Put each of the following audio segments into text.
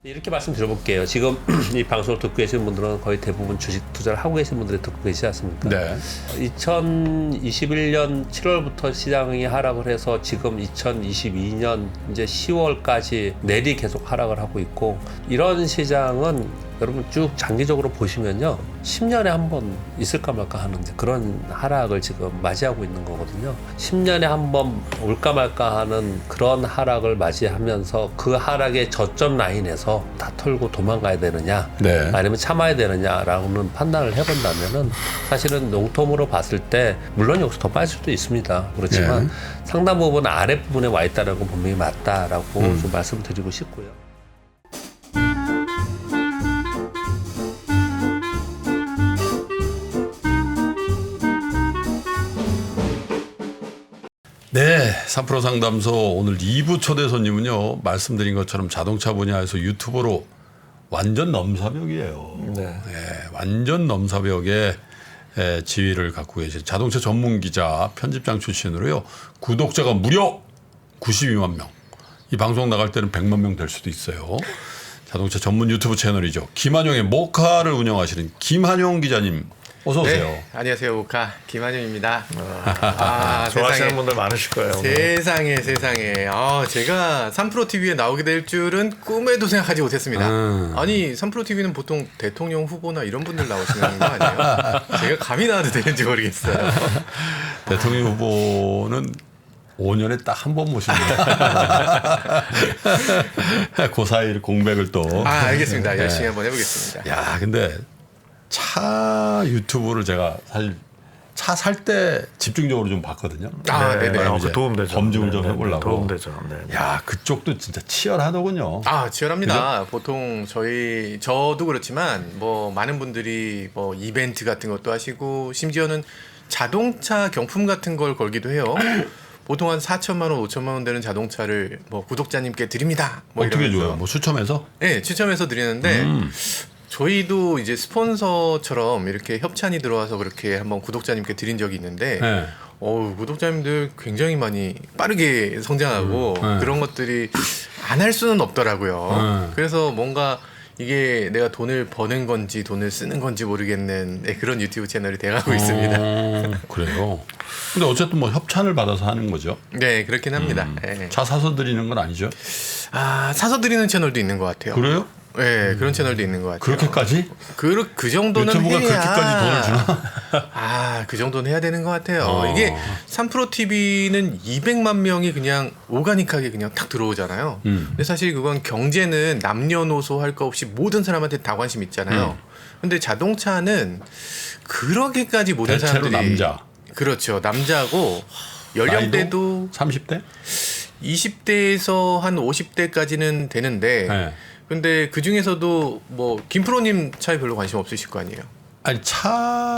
이렇게 말씀드려볼게요. 지금 이 방송을 듣고 계시는 분들은 거의 대부분 주식 투자를 하고 계신 분들이 듣고 계시지 않습니까? 네. 2021년 7월부터 시장이 하락을 해서 지금 2022년 이제 10월까지 내리 계속 하락을 하고 있고, 이런 시장은 여러분 쭉 장기적으로 보시면요, 10년에 한 번 있을까 말까 하는데 그런 하락을 지금 맞이하고 있는 거거든요. 10년에 한 번 올까 말까 하는 그런 하락을 맞이하면서 그 하락의 저점 라인에서 다 털고 도망가야 되느냐, 네. 아니면 참아야 되느냐라고는 판단을 해본다면은 사실은笼統으로 봤을 때 물론 여기서 더 빠질 수도 있습니다. 그렇지만 네. 상당 부분 아랫부분에 와 있다는 건 분명히 맞다라고 좀 말씀드리고 싶고요. 네, 3프로 상담소 오늘 2부 초대 손님은요, 말씀드린 것처럼 자동차 분야에서 유튜버로 완전 넘사벽이에요. 네. 완전 넘사벽의 지위를 갖고 계신 자동차 전문 기자, 편집장 출신으로요, 구독자가 무려 92만 명. 이 방송 나갈 때는 100만 명 될 수도 있어요. 자동차 전문 유튜브 채널이죠. 김한용의 모카를 운영하시는 김한용 기자님, 어서 오세요. 네, 안녕하세요. 모카 김한용입니다. 좋아하시는 분들 많으실 거예요. 세상에. 제가 3프로 TV에 나오게 될 줄은 꿈에도 생각하지 못했습니다. 아니 3프로 TV는 보통 대통령 후보나 이런 분들 나오시는 거 아니에요? 제가 감히 나와도 되는지 모르겠어요. 대통령 후보는 5년에 딱 한 번 모십니다. 그 사이 공백을 또. 알겠습니다. 열심히 한번 해보겠습니다. 야, 근데 차 유튜브를 제가 사실 차 살 때 집중적으로 좀 봤거든요. 네네. 이제 도움되죠. 검증을 좀 해보려고. 도움되죠. 네. 야, 그쪽도 진짜 치열하더군요. 치열합니다. 보통 저도 그렇지만 뭐 많은 분들이 뭐 이벤트 같은 것도 하시고 심지어는 자동차 경품 같은 걸 걸기도 해요. 보통 한 4천만 원, 5천만 원 되는 자동차를 뭐 구독자님께 드립니다. 뭐 어떻게 이러면서. 줘요? 뭐 추첨해서? 네, 추첨해서 드리는데 저희도 이제 스폰서처럼 이렇게 협찬이 들어와서 그렇게 한번 구독자님께 드린 적이 있는데 네. 구독자님들 굉장히 많이 빠르게 성장하고 네. 그런 것들이 안 할 수는 없더라고요. 그래서 뭔가 이게 내가 돈을 버는 건지 돈을 쓰는 건지 모르겠는 그런 유튜브 채널이 돼가고 있습니다. 그래요. 근데 어쨌든 뭐 협찬을 받아서 하는 거죠. 네, 그렇긴 합니다. 네. 차 사서 드리는 건 아니죠? 사서 드리는 채널도 있는 것 같아요. 그래요? 네, 그런 채널도 있는 것 같아요. 그렇게까지? 그 정도는 유튜브가 해야 그렇게까지 돈을 주나? 그 정도는 해야 되는 것 같아요. 이게 3프로 TV는 200만 명이 그냥 오가닉하게 그냥 탁 들어오잖아요. 근데 사실 그건 경제는 남녀노소 할 거 없이 모든 사람한테 다 관심 있잖아요. 근데 자동차는 그렇게까지 모든 대체로 사람들이 남자. 그렇죠. 남자고 연령대도 30대? 20대에서 한 50대까지는 되는데 네. 근데 그 중에서도 뭐 김프로님 차에 별로 관심 없으실 거 아니에요? 아니, 차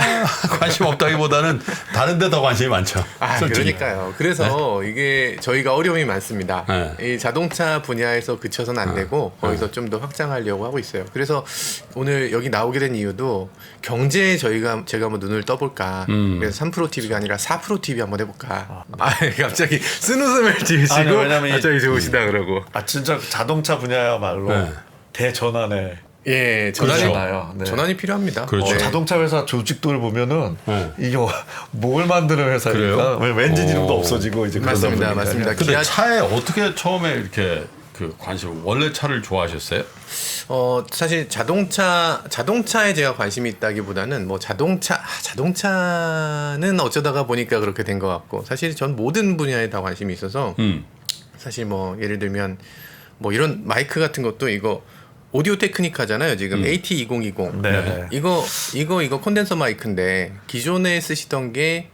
관심 없다기보다는 다른 데 더 관심이 많죠. 솔직히. 그러니까요. 그래서 이게 저희가 어려움이 많습니다. 네. 이 자동차 분야에서 그쳐서는 안 되고 거기서 좀 더 확장하려고 하고 있어요. 그래서 오늘 여기 나오게 된 이유도 경제에 제가 한번 눈을 떠볼까. 그래서 3프로 TV가 아니라 4프로 TV 한번 해볼까. 갑자기 쓴웃음을 지으시고 아니, 왜냐면 갑자기 좋으시다 그러고. 진짜 자동차 분야야말로 네. 대전환에 예, 그렇잖아요. 네. 전환이 필요합니다. 그렇죠. 자동차 회사 조직도를 보면은 네. 이게 뭘 만드는 회사니까 왠지 이름도 없어지고 이제 그러다 맞습니다, 보니까. 맞습니다. 근데 기아- 차에 어떻게 처음에 이렇게 그 관심, 원래 차를 좋아하셨어요? 사실 자동차에 제가 관심이 있다기보다는 뭐 자동차는 어쩌다가 보니까 그렇게 된 것 같고 사실 전 모든 분야에 다 관심이 있어서 사실 뭐 예를 들면 뭐 이런 마이크 같은 것도 이거 오디오 테크니카잖아요. 지금 AT2020. 네. 이거 콘덴서 마이크인데 기존에 쓰시던 게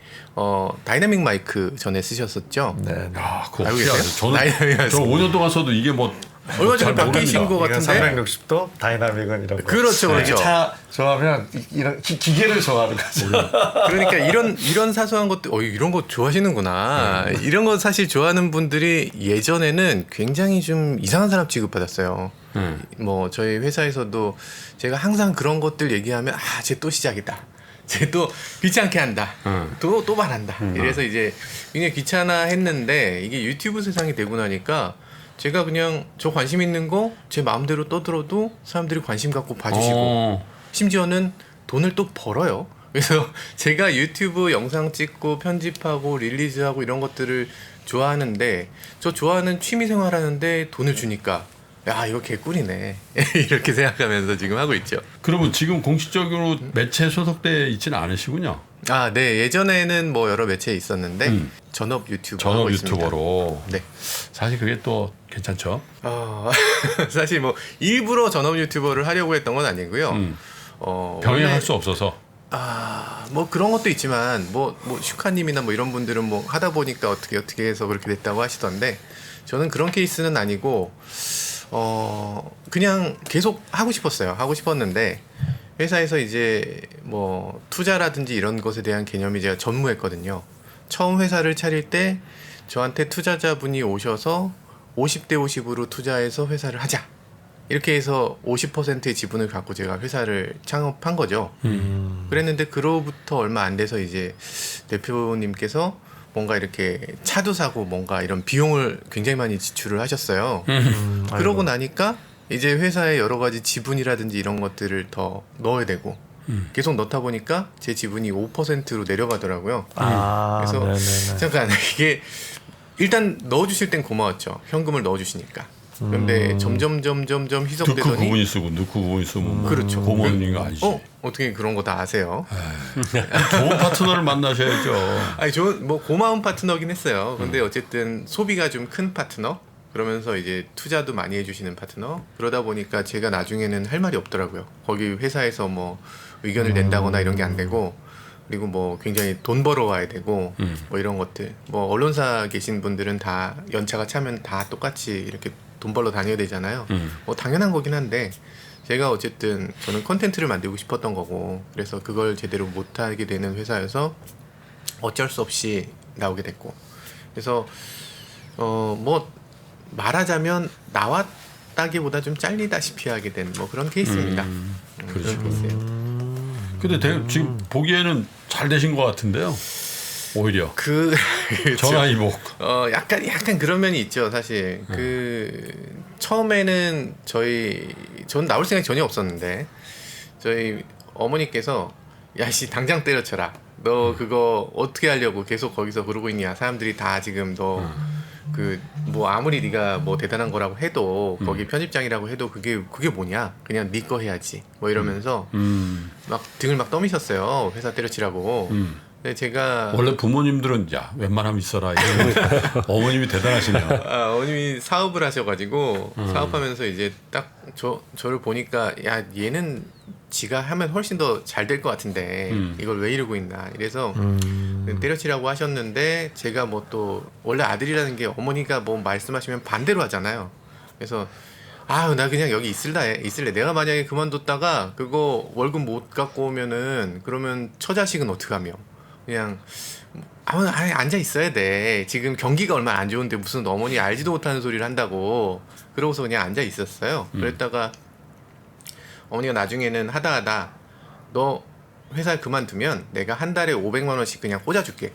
다이나믹 마이크 전에 쓰셨었죠. 네. 그거 알고 어떻게 계세요? 아세요? 나이나믹 저는 5년 동안 써도 이게 뭐 얼마 전에 잘 바뀌신 것 모릅니다. 같은데. 360도 다이나믹은 이런 거. 그렇죠, 그렇죠. 차 좋아하면 이런 기계를 좋아하는 거죠. 그러니까 이런 사소한 것도 이런 거 좋아하시는구나. 이런 거 사실 좋아하는 분들이 예전에는 굉장히 좀 이상한 사람 취급받았어요. 뭐 저희 회사에서도 제가 항상 그런 것들 얘기하면 쟤 또 시작이다. 쟤 또 귀찮게 한다. 또 말한다. 이래서 이제 굉장히 귀찮아했는데 이게 유튜브 세상이 되고 나니까 제가 그냥 저 관심 있는 거 제 마음대로 떠들어도 사람들이 관심 갖고 봐주시고 심지어는 돈을 또 벌어요. 그래서 제가 유튜브 영상 찍고 편집하고 릴리즈하고 이런 것들을 좋아하는데 저 좋아하는 취미 생활하는데 돈을 주니까 야 이거 개꿀이네 이렇게 생각하면서 지금 하고 있죠. 그러면 지금 공식적으로 매체에 소속돼 있지는 않으시군요. 아, 네. 예전에는 뭐 여러 매체에 있었는데 전업 유튜버 전업 하고 있습니다. 유튜버로. 네. 사실 그게 또 괜찮죠. 사실 뭐 일부러 전업 유튜버를 하려고 했던 건 아니고요. 병행할 원래- 수 없어서. 뭐 그런 것도 있지만 뭐 슈카님이나 뭐 이런 분들은 뭐 하다 보니까 어떻게 해서 그렇게 됐다고 하시던데 저는 그런 케이스는 아니고 그냥 계속 하고 싶었어요. 하고 싶었는데 회사에서 이제 뭐 투자라든지 이런 것에 대한 개념이 제가 전무했거든요. 처음 회사를 차릴 때 저한테 투자자분이 오셔서 50대 50으로 투자해서 회사를 하자. 이렇게 해서 50%의 지분을 갖고 제가 회사를 창업한 거죠. 그랬는데 그로부터 얼마 안 돼서 이제 대표님께서 뭔가 이렇게 차도 사고 뭔가 이런 비용을 굉장히 많이 지출을 하셨어요. 그러고 나니까 이제 회사에 여러 가지 지분이라든지 이런 것들을 더 넣어야 되고 계속 넣다 보니까 제 지분이 5%로 내려가더라고요. 그래서 네네네. 잠깐 이게 일단 넣어주실 땐 고마웠죠. 현금을 넣어주시니까. 근데 점점 넣고 희석되더니 구분이 쓰고 넣고 구분이 쓰면 뭐 그렇죠. 고모님 거 아니지. 어떻게 그런 거 다 아세요? 좋은 파트너를 만나셔야죠. 아니 좋은 뭐 고마운 파트너긴 했어요. 근데 어쨌든 소비가 좀 큰 파트너 그러면서 이제 투자도 많이 해주시는 파트너 그러다 보니까 제가 나중에는 할 말이 없더라고요. 거기 회사에서 뭐 의견을 낸다거나 이런 게 안 되고 그리고 뭐 굉장히 돈 벌어와야 되고 뭐 이런 것들 뭐 언론사 계신 분들은 다 연차가 차면 다 똑같이 이렇게 돈 벌러 다녀야 되잖아요. 뭐 당연한 거긴 한데 제가 어쨌든 저는 컨텐츠를 만들고 싶었던 거고 그래서 그걸 제대로 못하게 되는 회사여서 어쩔 수 없이 나오게 됐고 그래서 뭐 말하자면 나왔다기보다 좀 잘리다시피 하게 된 뭐 그런 케이스입니다. 그렇죠. 그런 케이스예요. 근데 지금 보기에는 잘 되신 것 같은데요. 오히려 그렇죠. 전화 이복. 약간 그런 면이 있죠, 사실. 처음에는 전 나올 생각이 전혀 없었는데 저희 어머니께서 야씨 당장 때려쳐라. 너 그거 어떻게 하려고 계속 거기서 그러고 있냐. 사람들이 다 지금 너 뭐 아무리 네가 뭐 대단한 거라고 해도 거기 편집장이라고 해도 그게 뭐냐. 그냥 네 거 해야지. 뭐 이러면서 막 등을 막 떠미셨어요. 회사 때려치라고. 근데 제가 원래 부모님들은 야 웬만하면 있어라. 어머님이 대단하시네요. 어머님이 사업을 하셔가지고 사업하면서 이제 딱 저를 보니까 야 얘는 지가 하면 훨씬 더 잘 될 것 같은데 이걸 왜 이러고 있나 이래서 때려치라고 하셨는데 제가 뭐 또 원래 아들이라는 게 어머니가 뭐 말씀하시면 반대로 하잖아요. 그래서 나 그냥 여기 있을래. 내가 만약에 그만뒀다가 그거 월급 못 갖고 오면은 그러면 처자식은 어떡하며 그냥 아예 앉아 있어야 돼. 지금 경기가 얼마나 안 좋은데 무슨 어머니 알지도 못하는 소리를 한다고. 그러고서 그냥 앉아 있었어요. 그랬다가 어머니가 나중에는 하다 너 회사 그만두면 내가 한 달에 500만 원씩 그냥 꽂아줄게.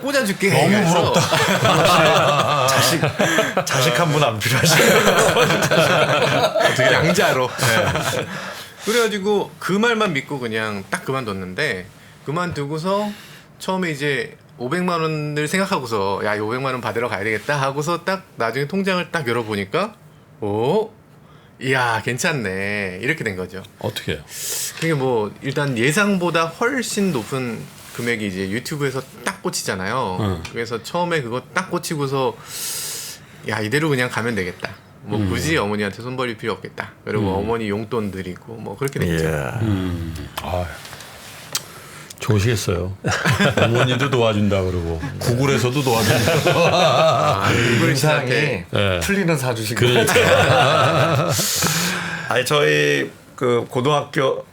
꽂아줄게. 너무 부럽다. 자식 한 분 안 필요하시네요. 어떻게 양자로. 그래가지고 그 말만 믿고 그냥 딱 그만뒀는데 그만두고서 처음에 이제 500만 원을 생각하고서 야 500만 원 받으러 가야 되겠다 하고서 딱 나중에 통장을 딱 열어보니까 이야 괜찮네 이렇게 된 거죠. 어떻게 해요? 그게 뭐 일단 예상보다 훨씬 높은 금액이 이제 유튜브에서 딱 꽂히잖아요. 그래서 처음에 그거 딱 꽂히고서 야 이대로 그냥 가면 되겠다. 뭐 굳이 어머니한테 손 벌릴 필요 없겠다. 그리고 어머니 용돈 드리고 뭐 그렇게 됐죠. 좋으시겠어요. 어머니도 도와준다 그러고 구글에서도 도와준다. 인상이 네. 풀리는 사주신 거 그러니까. 아니 저희 그 고등학교도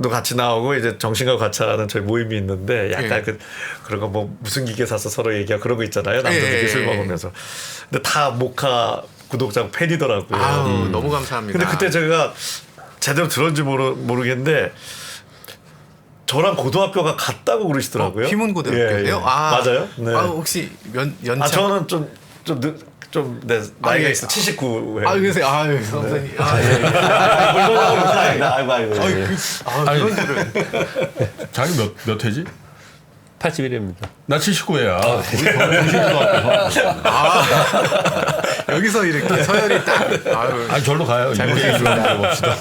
같이 나오고 이제 정신과 같이 하는 저희 모임이 있는데 약간 그런 거 뭐 무슨 기계 사서 서로 얘기하고 그런 거 있잖아요. 남자들끼리 술 먹으면서. 근데 다 모카 구독자 팬이더라고요. 너무 감사합니다. 근데 그때 제가 제대로 들었는지 모르겠는데 저랑 고등학교가 같다고 그러시더라고요. 휘문고등학교인데요? 맞아요? 네. 혹시 연차? 저는 좀 좀 나이가 있어 79회. 그래서 선생님. 아이고. 그런 줄은. 자기 몇 회지? 81회입니다. 나 79회야. 우리 동생도 앞에서. 여기서 이렇게 서열이 딱. 아니 절로 가요. 잘 이거 얘기를 봅시다.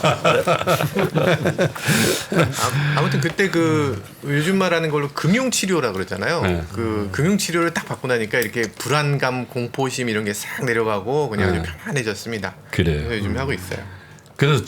아무튼 그때 그 요즘 말하는 걸로 금융치료라 그러잖아요. 네. 그 금융치료를 딱 받고 나니까 이렇게 불안감, 공포심 이런 게 싹 내려가고 그냥 네. 아주 편안해졌습니다. 그래요. 그래서 요즘 하고 있어요. 그래서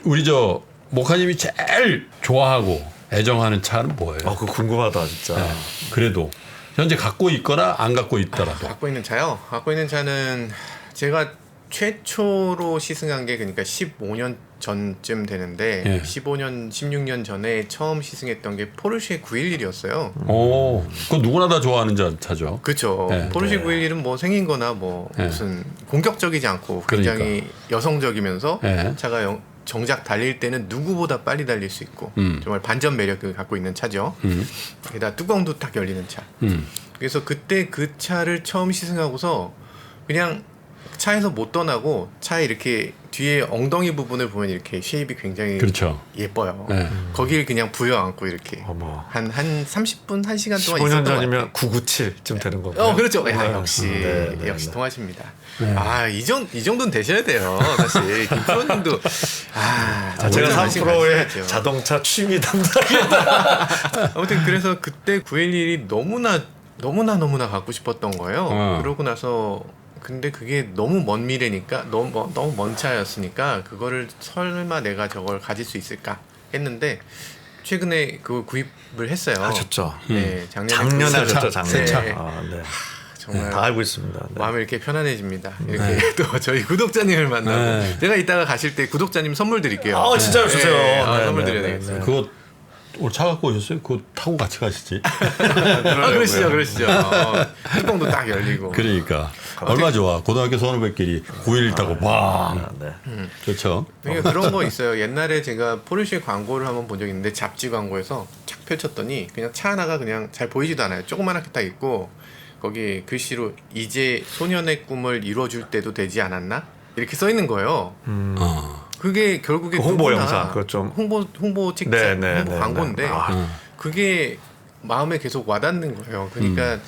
우리 저 목사님이 제일 좋아하고 애정하는 차는 뭐예요? 그거 궁금하다 진짜. 네. 그래도 현재 갖고 있거나 안 갖고 있더라도. 갖고 있는 차요? 갖고 있는 차는 제가 최초로 시승한 게 그러니까 15년 전쯤 되는데 예. 15년, 16년 전에 처음 시승했던 게 포르쉐 911이었어요. 오, 그건 누구나 다 좋아하는 차죠. 그렇죠. 네. 포르쉐 911은 뭐 생긴 거나 뭐 네. 무슨 공격적이지 않고 굉장히 여성적이면서 네. 차가 정작 달릴 때는 누구보다 빨리 달릴 수 있고 정말 반전 매력을 갖고 있는 차죠. 게다가 뚜껑도 딱 열리는 차. 그래서 그때 그 차를 처음 시승하고서 그냥 차에서 못 떠나고 차에 이렇게 뒤에 엉덩이 부분을 보면 이렇게 쉐입이 굉장히 그렇죠. 예뻐요. 네. 거기를 그냥 부여안고 이렇게 어머. 한 30분, 1시간 동안 15년 있었던 것 전이면 997쯤 되는 건가요? 그렇죠. 네. 역시 네, 네, 역시 네. 통하십니다. 이 정도는 되셔야 돼요. 사실 김프로님도 제가 관심 3프로의 가지셔야죠. 자동차 취미 담당이다. 아무튼 그래서 그때 911이 너무나 갖고 싶었던 거예요. 그러고 나서 근데 그게 너무 먼 미래니까 너무 먼 차였으니까 그거를 설마 내가 저걸 가질 수 있을까 했는데 최근에 그걸 구입을 했어요. 하셨죠. 네, 작년에 하셨죠. 새 차. 작년에. 네. 정말 다 알고 있습니다. 네. 마음이 이렇게 편안해집니다. 이렇게 또 저희 구독자님을 만나고 네. 제가 이따가 가실 때 구독자님 선물 드릴게요. 진짜요? 주세요. 네, 선물 네, 드려야 네, 되겠습니다. 그거 오늘 차 갖고 오셨어요? 그거 타고 같이 가시지. 그러시죠. 뚜껑도 딱 열리고. 그러니까 얼마 좋아. 고등학교 선후배끼리 911 타고 빵. 네. 그렇죠. 그러니까 그런 거 있어요. 옛날에 제가 포르쉐 광고를 한번 본 적이 있는데 잡지 광고에서 착 펼쳤더니 그냥 차 하나가 그냥 잘 보이지도 않아요. 조그맣게 딱 있고 거기 글씨로 이제 소년의 꿈을 이루어줄 때도 되지 않았나? 이렇게 써 있는 거예요. 그게 결국에 홍보 누구나 영상, 그거 좀. 홍보 직접 네, 네, 홍보 네, 광고인데 네. 그게 마음에 계속 와닿는 거예요. 그러니까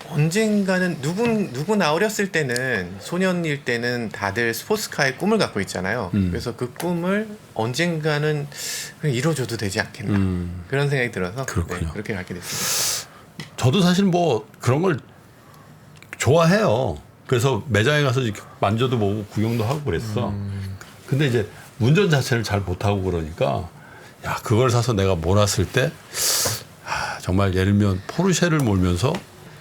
언젠가는 누구나 어렸을 때는 소년일 때는 다들 스포츠카의 꿈을 갖고 있잖아요. 그래서 그 꿈을 언젠가는 그냥 이뤄줘도 되지 않겠나 그런 생각이 들어서 그렇군요. 그렇게 갖게 됐습니다. 저도 사실 뭐 그런 걸 좋아해요. 그래서 매장에 가서 이렇게 만져도 보고 구경도 하고 그랬어. 근데 이제 운전 자체를 잘 못하고 그러니까 야 그걸 사서 내가 몰았을 때 정말 예를 들면 포르쉐를 몰면서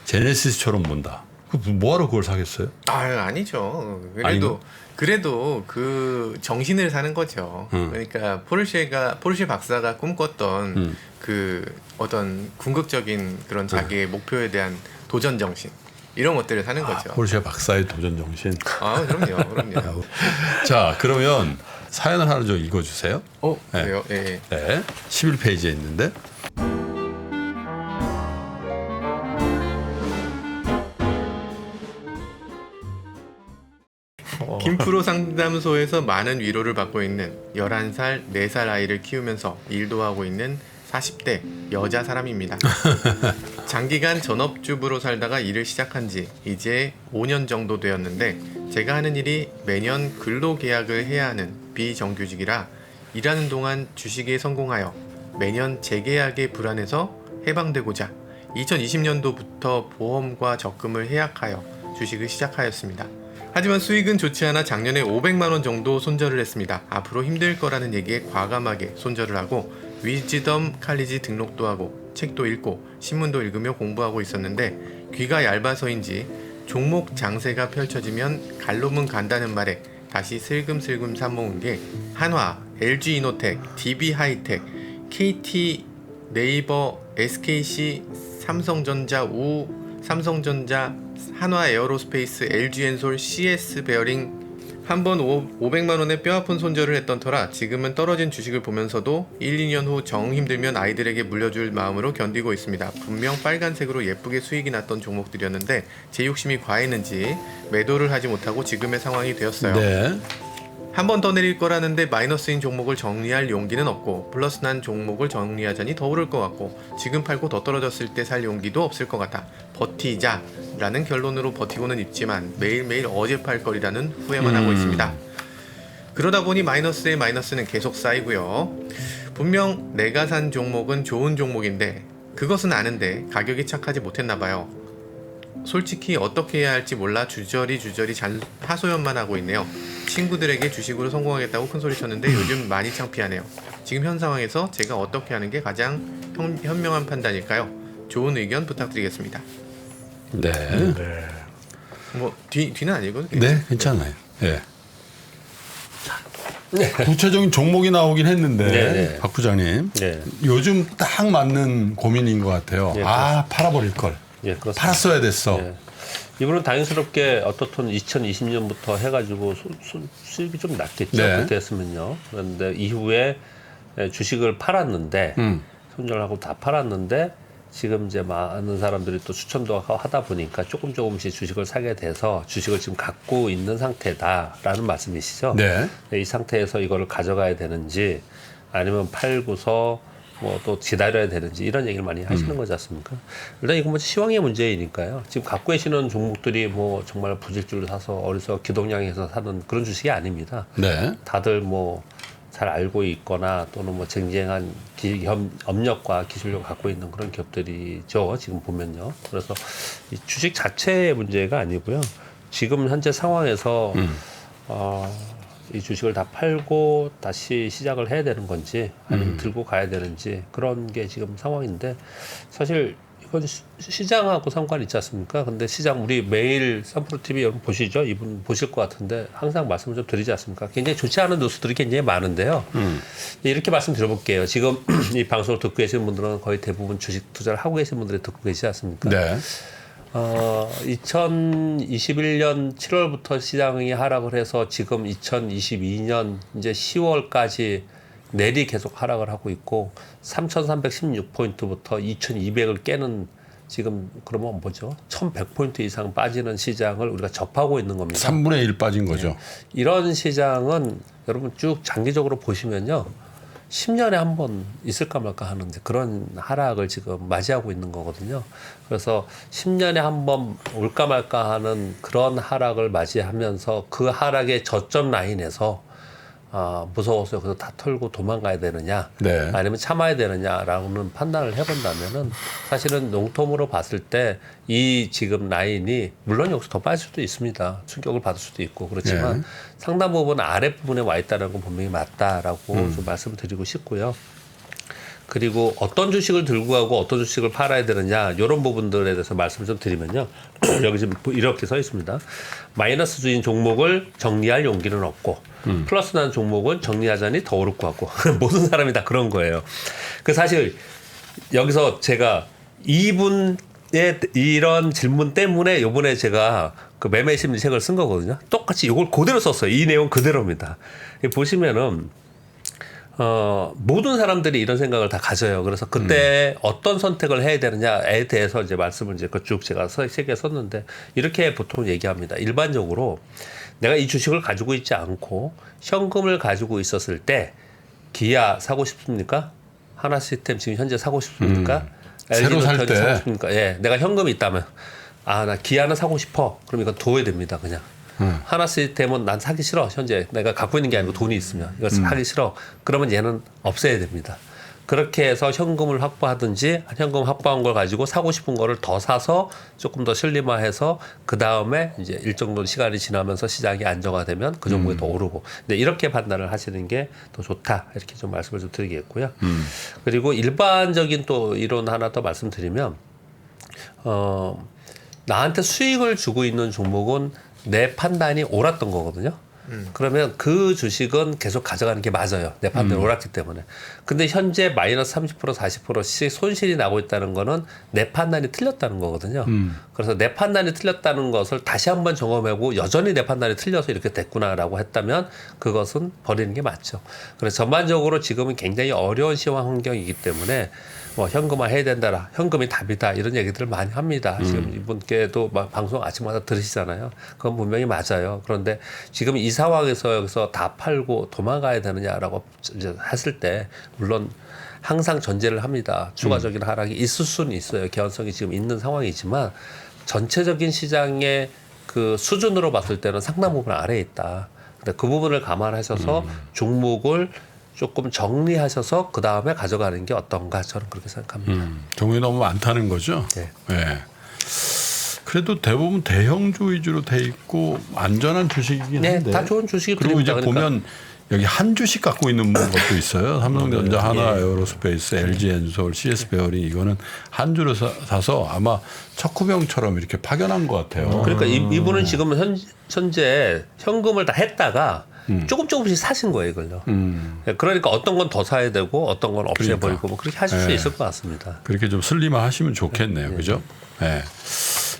제네시스처럼 본다. 뭐하러 그걸 사겠어요? 아니죠. 아닌가? 그래도 그 정신을 사는 거죠. 그러니까 포르쉐 박사가 꿈꿨던 그 어떤 궁극적인 그런 자기의 목표에 대한 도전 정신 이런 것들을 사는 거죠. 포르쉐 박사의 도전 정신. 그럼요. 자 그러면 사연을 하나 좀 읽어주세요. 그래요? 예. 네, 11페이지에 있는데. 김프로 상담소에서 많은 위로를 받고 있는 11살, 4살 아이를 키우면서 일도 하고 있는 40대 여자 사람입니다. 장기간 전업주부로 살다가 일을 시작한 지 이제 5년 정도 되었는데 제가 하는 일이 매년 근로계약을 해야 하는 비정규직이라 일하는 동안 주식에 성공하여 매년 재계약의 불안에서 해방되고자 2020년도부터 보험과 적금을 해약하여 주식을 시작하였습니다. 하지만 수익은 좋지 않아 작년에 500만 원 정도 손절을 했습니다. 앞으로 힘들 거라는 얘기에 과감하게 손절을 하고 위즈덤 칼리지 등록도 하고 책도 읽고 신문도 읽으며 공부하고 있었는데 귀가 얇아서인지 종목 장세가 펼쳐지면 갈로문 간다는 말에 다시 슬금슬금 삽모은 게 한화, LG이노텍, DB하이텍, KT, 네이버, SKC, 삼성전자, 삼성전자, 한화 에어로스페이스, LG엔솔, CS 베어링, 한번 500만 원의 뼈아픈 손절을 했던 터라 지금은 떨어진 주식을 보면서도 1, 2년 후 정 힘들면 아이들에게 물려줄 마음으로 견디고 있습니다. 분명 빨간색으로 예쁘게 수익이 났던 종목들이었는데 제 욕심이 과했는지 매도를 하지 못하고 지금의 상황이 되었어요. 네. 한 번 더 내릴 거라는데 마이너스인 종목을 정리할 용기는 없고 플러스 난 종목을 정리하자니 더 오를 것 같고 지금 팔고 더 떨어졌을 때 살 용기도 없을 것 같아 버티자 라는 결론으로 버티고는 있지만 매일매일 어제 팔 거리라는 후회만 하고 있습니다. 그러다 보니 마이너스의 마이너스는 계속 쌓이고요. 분명 내가 산 종목은 좋은 종목인데 그것은 아는데 가격이 착하지 못했나 봐요. 솔직히 어떻게 해야 할지 몰라 주저리 하소연만 하고 있네요. 친구들에게 주식으로 성공하겠다고 큰소리 쳤는데 요즘 많이 창피하네요. 지금 현 상황에서 제가 어떻게 하는 게 가장 현명한 판단일까요? 좋은 의견 부탁드리겠습니다. 네. 뭐 뒤는 안 읽어도 네, 괜찮아요. 네. 구체적인 종목이 나오긴 했는데 네. 박 부장님 네. 요즘 딱 맞는 고민인 것 같아요. 네, 아 팔아버릴 걸. 예, 그렇습니다. 팔았어야 됐어. 예. 이분은 당연스럽게 어떻든 2020년부터 해가지고 수익이 좀 낮겠죠. 네. 그때 했으면요. 그런데 이후에 주식을 팔았는데 손절하고 다 팔았는데 지금 이제 많은 사람들이 또 추천도 하다 보니까 조금씩 주식을 사게 돼서 주식을 지금 갖고 있는 상태다라는 말씀이시죠. 네. 이 상태에서 이거를 가져가야 되는지 아니면 팔고서 뭐 또 기다려야 되는지 이런 얘기를 많이 하시는 거지 않습니까? 일단 이건 뭐 시황의 문제이니까요. 지금 갖고 계시는 종목들이 뭐 정말 부질줄을 사서 어디서 기동량에서 사는 그런 주식이 아닙니다. 네. 다들 뭐 잘 알고 있거나 또는 뭐 쟁쟁한 업력과 기술력을 갖고 있는 그런 기업들이죠. 지금 보면요. 그래서 이 주식 자체의 문제가 아니고요. 지금 현재 상황에서 이 주식을 다 팔고 다시 시작을 해야 되는 건지 아니면 들고 가야 되는지 그런 게 지금 상황인데 사실 이건 시장하고 상관이 있지 않습니까? 근데 시장 우리 매일 삼프로TV 여러분 보시죠? 이분 보실 것 같은데 항상 말씀을 좀 드리지 않습니까? 굉장히 좋지 않은 뉴스들이 굉장히 많은데요. 이렇게 말씀드려볼게요. 지금 이 방송을 듣고 계시는 분들은 거의 대부분 주식 투자를 하고 계신 분들이 듣고 계시지 않습니까? 네. 2021년 7월부터 시장이 하락을 해서 지금 2022년 이제 10월까지 내리 계속 하락을 하고 있고 3,316포인트부터 2,200을 깨는 지금 그러면 뭐죠? 1,100포인트 이상 빠지는 시장을 우리가 접하고 있는 겁니다. 3분의 1 빠진 거죠. 네. 이런 시장은 여러분 쭉 장기적으로 보시면요. 10년에 한 번 있을까 말까 하는데 그런 하락을 지금 맞이하고 있는 거거든요. 그래서 10년에 한 번 올까 말까 하는 그런 하락을 맞이하면서 그 하락의 저점 라인에서 무서워서 여기서 다 털고 도망가야 되느냐 네. 아니면 참아야 되느냐라는 판단을 해본다면은 사실은笼統으로 봤을 때 이 지금 라인이 물론 여기서 더 빠질 수도 있습니다. 충격을 받을 수도 있고 그렇지만 네. 상당 부분 아랫부분에 와 있다는 건 분명히 맞다라고 좀 말씀을 드리고 싶고요. 그리고 어떤 주식을 들고 가고 어떤 주식을 팔아야 되느냐 이런 부분들에 대해서 말씀을 좀 드리면요. 여기 지금 이렇게 써 있습니다. 마이너스 주인 종목을 정리할 용기는 없고 플러스 난 종목은 정리하자니 더 오를 것 같고 모든 사람이 다 그런 거예요. 그 사실 여기서 제가 이분의 이런 질문 때문에 이번에 제가 그 매매 심리 책을 쓴 거거든요. 똑같이 이걸 그대로 썼어요. 이 내용 그대로입니다. 보시면은 모든 사람들이 이런 생각을 다 가져요. 그래서 그때 어떤 선택을 해야 되느냐에 대해서 이제 말씀을 이제 쭉 제가 세개 썼는데 이렇게 보통 얘기합니다. 일반적으로 내가 이 주식을 가지고 있지 않고 현금을 가지고 있었을 때 기아 사고 싶습니까? 하나시스템 지금 현재 사고 싶습니까? 새로 살 LG 때. 사고 싶습니까? 예, 내가 현금이 있다면 나 기아는 사고 싶어. 그럼 이건 둬야 됩니다. 그냥. 하나시스템은 난 사기 싫어. 현재 내가 갖고 있는 게 아니고 돈이 있으면 이걸 사기 싫어. 그러면 얘는 없애야 됩니다. 그렇게 해서 현금을 확보하든지 현금 확보한 걸 가지고 사고 싶은 거를 더 사서 조금 더 슬림화해서 그 다음에 이제 일정 정도 시간이 지나면서 시장이 안정화되면 그 종목이 더 오르고. 근데 이렇게 판단을 하시는 게 더 좋다. 이렇게 좀 말씀을 좀 드리겠고요. 그리고 일반적인 또 이론 하나 더 말씀드리면 나한테 수익을 주고 있는 종목은 내 판단이 옳았던 거거든요. 그러면 그 주식은 계속 가져가는 게 맞아요. 내 판단이 옳았기 때문에. 근데 현재 마이너스 30% 40%씩 손실이 나고 있다는 거는 내 판단이 틀렸다는 거거든요. 그래서 내 판단이 틀렸다는 것을 다시 한번 점검하고 여전히 내 판단이 틀려서 이렇게 됐구나라고 했다면 그것은 버리는 게 맞죠. 그래서 전반적으로 지금은 굉장히 어려운 시황 환경이기 때문에 뭐 현금화 해야 된다라, 현금이 답이다 이런 얘기들을 많이 합니다. 지금 이분께도 막 방송 아침마다 들으시잖아요. 그건 분명히 맞아요. 그런데 지금 이 상황에서 여기서 다 팔고 도망가야 되느냐라고 이제 했을 때 물론 항상 전제를 합니다. 추가적인 하락이 있을 수는 있어요. 개연성이 지금 있는 상황이지만 전체적인 시장의 그 수준으로 봤을 때는 상당 부분 아래에 있다. 근데 그 부분을 감안하셔서 종목을 조금 정리하셔서 그 다음에 가져가는 게 어떤가 저는 그렇게 생각합니다. 종목이 너무 많다는 거죠. 네. 네. 그래도 대부분 대형주 위주로 돼 있고 안전한 주식이긴 네, 한데. 다 좋은 주식이 그리고 이제 드립니다. 그러니까. 보면 여기 한 주씩 갖고 있는 것도 있어요. 삼성전자, 하나, 에어로스페이스, LG엔솔, CS 베어링 이거는 한 주를 사서 아마 척후병처럼 이렇게 파견한 것 같아요. 그러니까 이분은 지금 현재 현금을 다 했다가 조금씩 사신 거예요, 이걸요. 그러니까 어떤 건 더 사야 되고 어떤 건 없애버리고 뭐 그렇게 하실 수 네. 있을 것 같습니다. 그렇게 좀 슬림화 하시면 좋겠네요. 그죠? 네.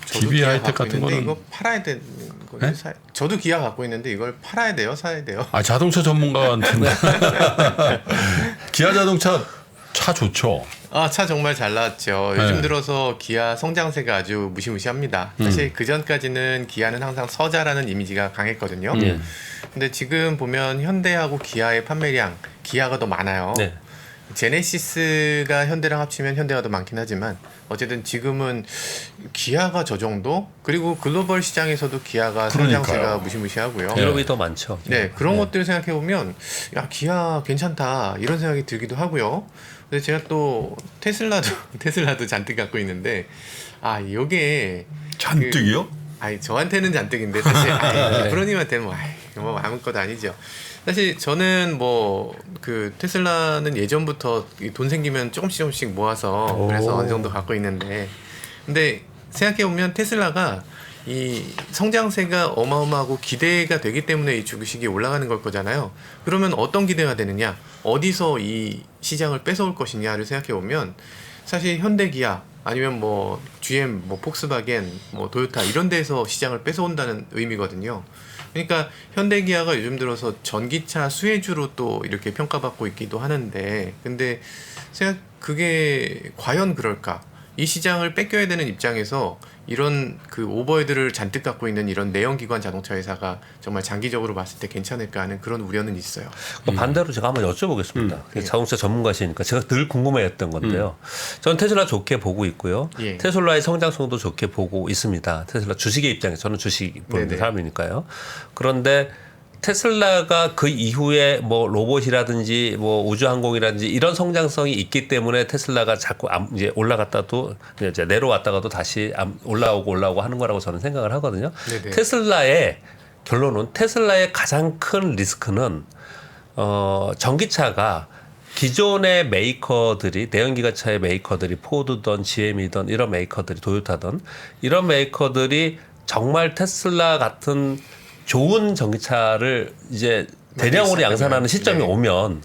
DB 하이텍 같은 거는 이거 팔아야 되는 거죠. 네? 저도 기아 갖고 있는데 이걸 팔아야 돼요, 사야 돼요? 자동차 전문가한테는 기아 자동차 차 좋죠. 차 정말 잘 나왔죠. 네. 요즘 들어서 기아 성장세가 아주 무시무시합니다. 사실 그 전까지는 기아는 항상 서자라는 이미지가 강했거든요. 근데 지금 보면 현대하고 기아의 판매량, 기아가 더 많아요. 네. 제네시스가 현대랑 합치면 현대가 더 많긴 하지만 어쨌든 지금은 기아가 저 정도, 그리고 글로벌 시장에서도 기아가 그러니까요. 성장세가 무시무시하고요. 유럽이 더 많죠. 네, 그런 것들을 생각해 보면 야, 기아 괜찮다 이런 생각이 들기도 하고요. 근데 제가 또 테슬라도 잔뜩 갖고 있는데 이게 잔뜩이요? 저한테는 잔뜩인데 사실 프로님한테는 뭐 아무것도 아니죠. 사실 저는 뭐 그 테슬라는 예전부터 돈 생기면 조금씩 모아서 그래서 어느 정도 갖고 있는데, 근데 생각해 보면 테슬라가 이 성장세가 어마어마하고 기대가 되기 때문에 이 주식이 올라가는 걸 거잖아요. 그러면 어떤 기대가 되느냐, 어디서 이 시장을 뺏어올 것이냐를 생각해 보면 사실 현대, 기아 아니면 뭐 GM, 뭐 폭스바겐, 뭐 도요타 이런 데서 시장을 뺏어온다는 의미거든요. 그러니까 현대기아가 요즘 들어서 전기차 수혜주로 또 이렇게 평가받고 있기도 하는데, 근데 그게 과연 그럴까? 이 시장을 뺏겨야 되는 입장에서 이런 그 오버헤드를 잔뜩 갖고 있는 이런 내연기관 자동차 회사가 정말 장기적으로 봤을 때 괜찮을까 하는 그런 우려는 있어요. 반대로 제가 한번 여쭤보겠습니다. 자동차 전문가시니까 제가 늘 궁금해했던 건데요. 저는 테슬라 좋게 보고 있고요. 예. 테슬라의 성장성도 좋게 보고 있습니다. 테슬라 주식의 입장에서 저는 주식 보는 네네. 사람이니까요. 그런데 테슬라가 그 이후에 뭐 로봇이라든지 뭐 우주항공이라든지 이런 성장성이 있기 때문에 테슬라가 자꾸 이제 올라갔다도 이제 내려왔다가도 다시 올라오고 하는 거라고 저는 생각을 하거든요. 네네. 테슬라의 결론은 테슬라의 가장 큰 리스크는 전기차가 기존의 메이커들이, 내연기관차의 메이커들이 포드든 GM이든 이런 메이커들이, 도요타든 이런 메이커들이 정말 테슬라 같은 좋은 전기차를 이제 대량으로 양산하는 시점이 네. 오면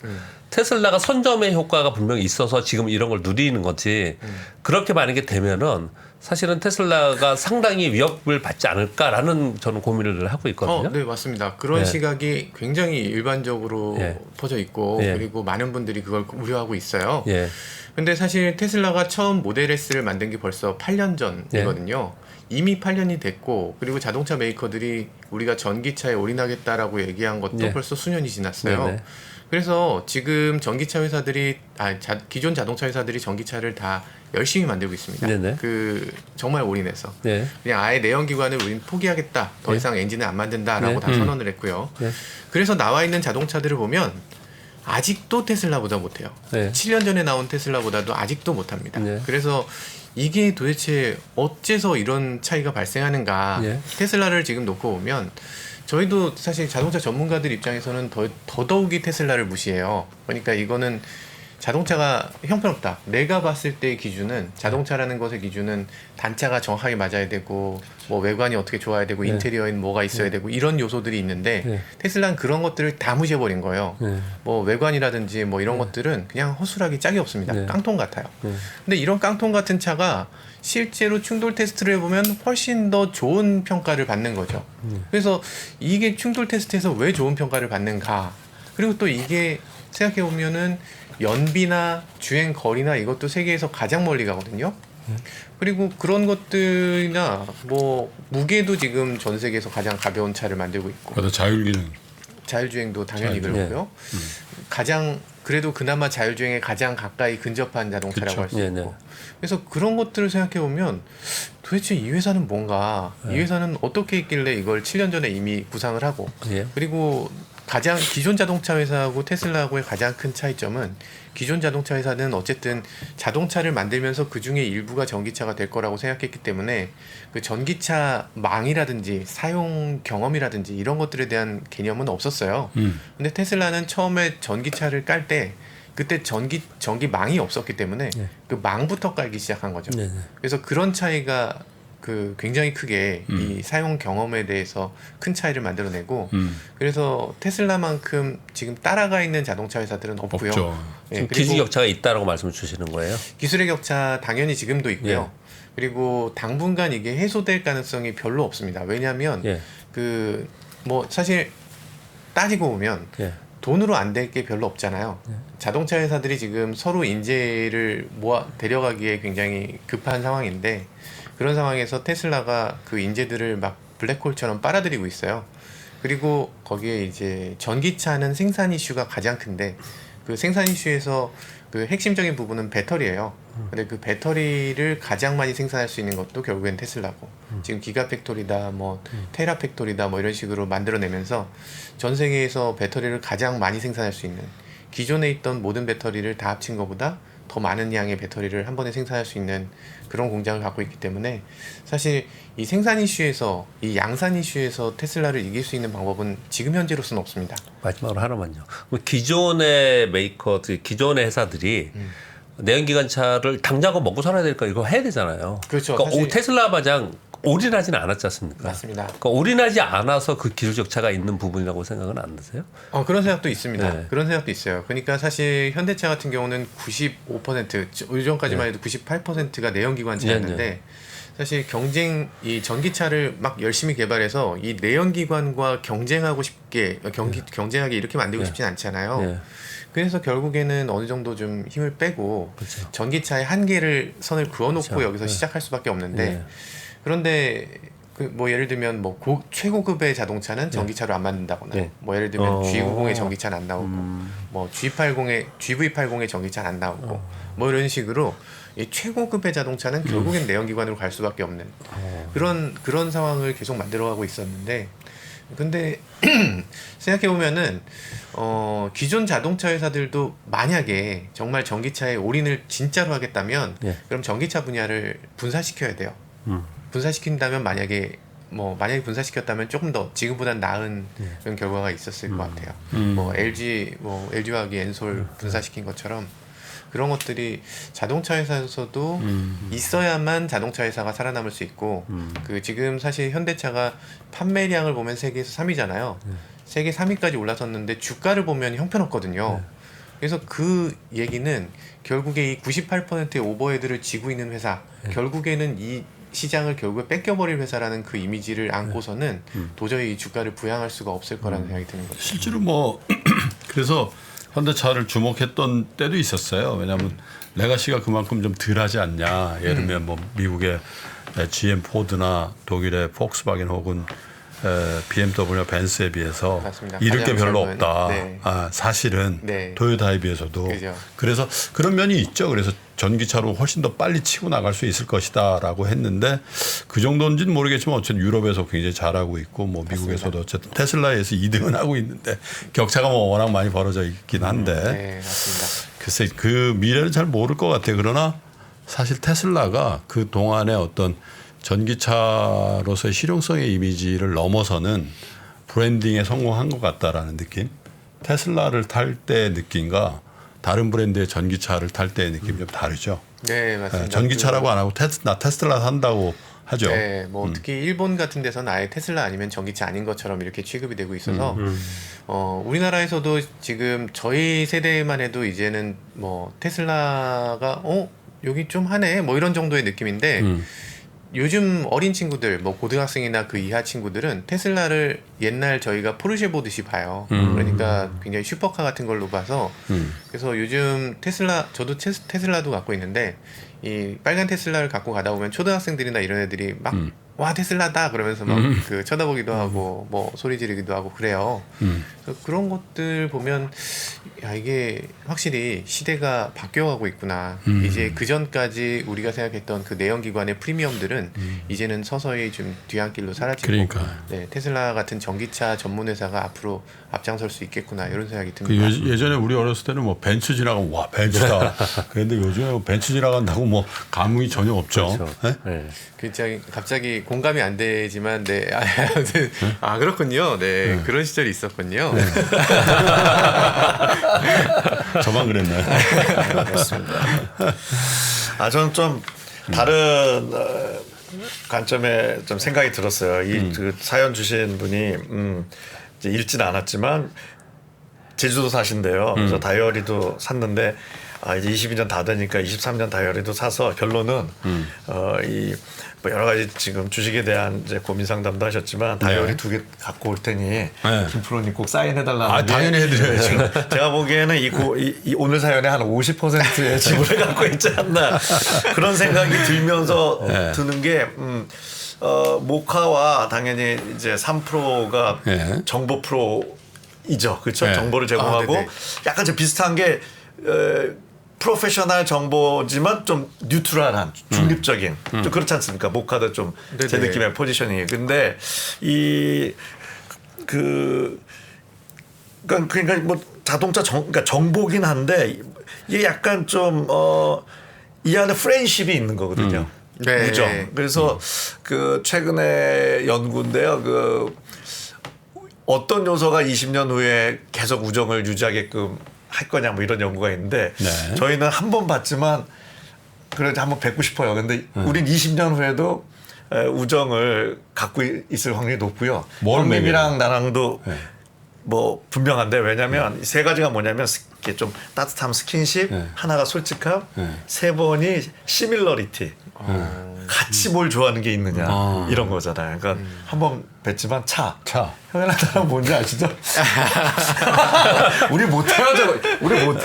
테슬라가 선점의 효과가 분명히 있어서 지금 이런 걸 누리는 거지. 그렇게 만약에 되면은 사실은 테슬라가 상당히 위협을 받지 않을까라는 저는 고민을 하고 있거든요. 네, 맞습니다. 그런 네. 시각이 굉장히 일반적으로 예. 퍼져 있고, 예. 그리고 많은 분들이 그걸 우려하고 있어요. 예. 근데 사실 테슬라가 처음 모델 S를 만든 게 벌써 8년 전이거든요. 이미 8년이 됐고, 그리고 자동차 메이커들이 우리가 전기차에 올인하겠다라고 얘기한 것도 네. 벌써 수년이 지났어요. 네네. 그래서 지금 전기차 회사들이 기존 자동차 회사들이 전기차를 다 열심히 만들고 있습니다. 네네. 그 정말 올인해서 네. 그냥 아예 내연기관을 우린 포기하겠다, 더 이상 엔진을 안 만든다라고 네. 다 선언을 했고요. 네. 그래서 나와 있는 자동차들을 보면 아직도 테슬라보다 못해요. 네. 7년 전에 나온 테슬라보다도 아직도 못합니다. 네. 그래서 이게 도대체 어째서 이런 차이가 발생하는가. 네. 테슬라를 지금 놓고 보면 저희도 사실 자동차 전문가들 입장에서는 더더욱이 테슬라를 무시해요. 그러니까 이거는 자동차가 형편없다. 내가 봤을 때의 기준은 자동차라는 것의 기준은 단차가 정확하게 맞아야 되고 뭐 외관이 어떻게 좋아야 되고 네. 인테리어엔 뭐가 있어야 되고 이런 요소들이 있는데 네. 테슬라는 그런 것들을 다 무시해버린 거예요. 네. 뭐 외관이라든지 뭐 이런 것들은 그냥 허술하게 짝이 없습니다. 네. 깡통 같아요. 네. 근데 이런 깡통 같은 차가 실제로 충돌 테스트를 해보면 훨씬 더 좋은 평가를 받는 거죠. 그래서 이게 충돌 테스트에서 왜 좋은 평가를 받는가? 그리고 또 이게 생각해 보면은 연비나 주행 거리나 이것도 세계에서 가장 멀리 가거든요. 그리고 그런 것들이나 뭐 무게도 지금 전 세계에서 가장 가벼운 차를 만들고 있고 그래도 자율기능. 자율주행도 당연히 자율주행. 그렇고요. 가장 그래도 그나마 자율주행에 가장 가까이 근접한 자동차라고 그쵸. 할 수 네네. 있고. 그래서 그런 것들을 생각해 보면 도대체 이 회사는 뭔가 이 회사는 어떻게 있길래 이걸 7년 전에 이미 구상을 하고 예. 그리고 가장 기존 자동차 회사하고 테슬라하고의 가장 큰 차이점은 기존 자동차 회사는 어쨌든 자동차를 만들면서 그 중에 일부가 전기차가 될 거라고 생각했기 때문에 그 전기차 망이라든지 사용 경험이라든지 이런 것들에 대한 개념은 없었어요. 근데 테슬라는 처음에 전기차를 깔 때 그때 전기 망이 없었기 때문에 네. 그 망부터 깔기 시작한 거죠. 네네. 그래서 그런 차이가 그 굉장히 크게 이 사용 경험에 대해서 큰 차이를 만들어내고 그래서 테슬라만큼 지금 따라가 있는 자동차 회사들은 없고요. 없죠. 예, 지금 그리고 기술 격차가 있다라고 말씀 주시는 거예요? 기술의 격차 당연히 지금도 있고요. 예. 그리고 당분간 이게 해소될 가능성이 별로 없습니다. 왜냐하면 예. 그 뭐 사실 따지고 보면 예. 돈으로 안 될 게 별로 없잖아요. 자동차 회사들이 지금 서로 인재를 데려가기에 굉장히 급한 상황인데 그런 상황에서 테슬라가 그 인재들을 막 블랙홀처럼 빨아들이고 있어요. 그리고 거기에 이제 전기차는 생산 이슈가 가장 큰데 그 생산 이슈에서 그 핵심적인 부분은 배터리예요. 근데 그 배터리를 가장 많이 생산할 수 있는 것도 결국엔 테슬라고 지금 기가팩토리다 뭐 테라팩토리다 뭐 이런 식으로 만들어내면서 전 세계에서 배터리를 가장 많이 생산할 수 있는 기존에 있던 모든 배터리를 다 합친 것보다 더 많은 양의 배터리를 한 번에 생산할 수 있는 그런 공장을 갖고 있기 때문에 사실 이 생산 이슈에서 이 양산 이슈에서 테슬라를 이길 수 있는 방법은 지금 현재로서는 없습니다. 마지막으로 하나만요. 그럼 기존의 메이커들, 기존의 회사들이 내연기관차를 당장은 먹고 살아야 될까 이거 해야 되잖아요. 그렇죠. 그러니까 사실- 테슬라 마냥 올인하지는 않았지 않습니까? 맞습니다. 그러니까 올인하지 않아서 그 기술 격차가 있는 부분이라고 생각은 안 드세요? 그런 생각도 있습니다. 네. 그런 생각도 있어요. 그러니까 사실 현대차 같은 경우는 95%, 요전까지만 해도 98%가 내연기관차였는데 네, 사실 이 전기차를 막 열심히 개발해서 이 내연기관과 경쟁하고 싶게 경쟁하게 이렇게 만들고 싶진 않잖아요. 네. 그래서 결국에는 어느 정도 좀 힘을 빼고 그렇죠. 전기차의 한계를 선을 그어놓고 그렇죠. 여기서 네. 시작할 수밖에 없는데 네. 그런데 그 뭐 예를 들면 뭐 최고급의 자동차는 전기차로 안 만든다거나 네. 뭐 예를 들면 G90의 전기차는 안 나오고 뭐 GV80의 전기차는 안 나오고 뭐 이런 식으로 이 최고급의 자동차는 결국엔 내연기관으로 갈 수밖에 없는 그런 상황을 계속 만들어가고 있었는데 근데 생각해 보면은 기존 자동차 회사들도 만약에 정말 전기차에 올인을 진짜로 하겠다면 예. 그럼 전기차 분야를 분사시켜야 돼요. 분사시킨다면 만약에 분사시켰다면 조금 더 지금보다는 나은 그런 결과가 있었을 것 같아요. 뭐 LG화학이 엔솔 분사시킨 것처럼 그런 것들이 자동차 회사에서도 있어야만 자동차 회사가 살아남을 수 있고 그 지금 사실 현대차가 판매량을 보면 세계에서 3위잖아요. 세계 3위까지 올라섰는데 주가를 보면 형편없거든요. 그래서 그 얘기는 결국에 이 98%의 오버헤드를 지고 있는 회사 결국에는 이 시장을 결국에 뺏겨버릴 회사라는 그 이미지를 안고서는 도저히 이 주가를 부양할 수가 없을 거라는 생각이 드는 거죠. 실제로 뭐 그래서 현대차를 주목했던 때도 있었어요. 왜냐하면 레가시가 그만큼 좀 덜하지 않냐. 예를 들면 뭐 미국의 GM 포드나 독일의 폭스바겐 혹은 BMW, 벤츠에 비해서 맞습니다. 잃을 게 가장 별로 젊은, 없다. 네. 사실은 네. 토요타에 비해서도. 그죠. 그래서 그런 면이 있죠. 그래서 전기차로 훨씬 더 빨리 치고 나갈 수 있을 것이다라고 했는데 그 정도인지는 모르겠지만 어쨌든 유럽에서 굉장히 잘하고 있고 뭐 미국에서도 어쨌든 테슬라에서 2등은 하고 있는데 격차가 뭐 워낙 많이 벌어져 있긴 한데 네, 맞습니다. 글쎄 그 미래는 잘 모를 것 같아요. 그러나 사실 테슬라가 그 동안의 어떤 전기차로서의 실용성의 이미지를 넘어서는 브랜딩에 성공한 것 같다라는 느낌. 테슬라를 탈 때 느낌과 다른 브랜드의 전기차를 탈 때의 느낌이 좀 다르죠. 네, 맞습니다. 예, 전기차라고 안 하고 테슬라 산다고 하죠. 네, 뭐 특히 일본 같은 데서는 아예 테슬라 아니면 전기차 아닌 것처럼 이렇게 취급이 되고 있어서 우리나라에서도 지금 저희 세대만 해도 이제는 뭐 테슬라가 여기 좀 하네 뭐 이런 정도의 느낌인데 요즘 어린 친구들 뭐 고등학생이나 그 이하 친구들은 테슬라를 옛날 저희가 포르쉐 보듯이 봐요. 그러니까 굉장히 슈퍼카 같은 걸로 봐서 그래서 요즘 저도 테슬라도 갖고 있는데 이 빨간 테슬라를 갖고 가다 보면 초등학생들이나 이런 애들이 막 와 테슬라다 그러면서 막 그 쳐다보기도 하고 뭐 소리 지르기도 하고 그래요. 그래서 그런 것들 보면 야 이게 확실히 시대가 바뀌어가고 있구나. 이제 그 전까지 우리가 생각했던 그 내연기관의 프리미엄들은 이제는 서서히 좀 뒤안길로 사라지고 그러니까. 네, 테슬라 같은 전기차 전문 회사가 앞으로 앞장설 수 있겠구나 이런 생각이 그 듭니다. 예전에 우리 어렸을 때는 뭐 벤츠 지나가면 와 벤츠다. 그런데 요즘에 벤츠 지나간다고 뭐 감흥이 전혀 없죠. 그렇죠. 예? 네. 굉장히 갑자기 공감이 안 되지만 네. 아 그렇군요. 네. 그런 시절이 있었군요. 저만 그랬나요? 알겠습니다. 저는 좀 다른 관점에 좀 생각이 들었어요. 그 사연 주신 분이 이제 읽지는 않았지만 제주도 사신대요. 그래서 다이어리도 샀는데 이제 22년 다 되니까 23년 다이어리도 사서 결론은 뭐 여러 가지 지금 주식에 대한 이제 고민 상담도 하셨지만 다이어리 2개 갖고 올 테니 김 프로님 꼭 사인해달라는 게 당연히 해드려야죠. 제가 보기에는 이 오늘 사연의 한 50%의 지분을 갖고 있지 않나 그런 생각이 들면서 드는 게 모카와 당연히 이제 3프로가 정보 프로이죠. 그렇죠? 정보를 제공하고 약간 좀 비슷한 게 프로페셔널 정보지만 좀 뉴트럴한 중립적인 좀 그렇지 않습니까? 모카도 좀 제 느낌의 포지셔닝이. 근데 그러니까 뭐 자동차 그러니까 정보긴 한데 이게 약간 좀 이 안에 프렌십이 있는 거거든요. 네. 우정. 그래서 그 최근에 연구인데요. 그 어떤 요소가 20년 후에 계속 우정을 유지하게끔 할 거냐 뭐 이런 연구가 있는데 저희는 한 번 봤지만 그래도 한번 뵙고 싶어요. 근데 우린 20년 후에도 우정을 갖고 있을 확률이 높고요. 형님이랑 나랑도 뭐 분명한데 왜냐하면 세 가지가 뭐냐면 이렇게 좀 따뜻함 스킨십, 하나가 솔직함, 세 번이 시밀러리티. 같이 뭘 좋아하는 게 있느냐 이런 거잖아요. 그러니까 한번 뵀지만 차. 형이랑 나랑 뭔지 아시죠? 우리 못 헤어져. 우리도 뭘로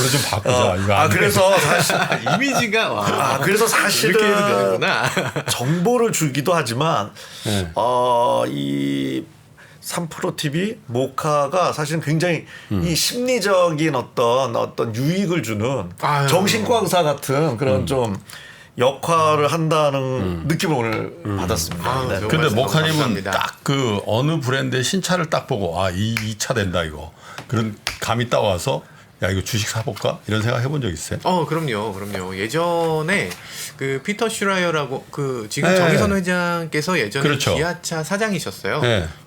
좀 바꾸자. 이거 안 그래서 사실 이미지가 그래서 사실은 이렇게 해도 되는구나. 정보를 주기도 하지만 이 3프로 TV 모카가 사실은 굉장히 이 심리적인 어떤 유익을 주는 정신과 의사 같은 그런 좀 역할을 한다는 느낌을 오늘 받았습니다. 네. 근데 모카님은 감사합니다. 딱 그 어느 브랜드의 신차를 딱 보고 이 차 된다 이거 그런 감이 딱 와서 야 이거 주식 사볼까 이런 생각 해본 적 있어요? 그럼요. 예전에 그 피터 슈라이어라고 그 지금 정의선 회장께서 예전에 그렇죠. 기아차 사장이셨어요.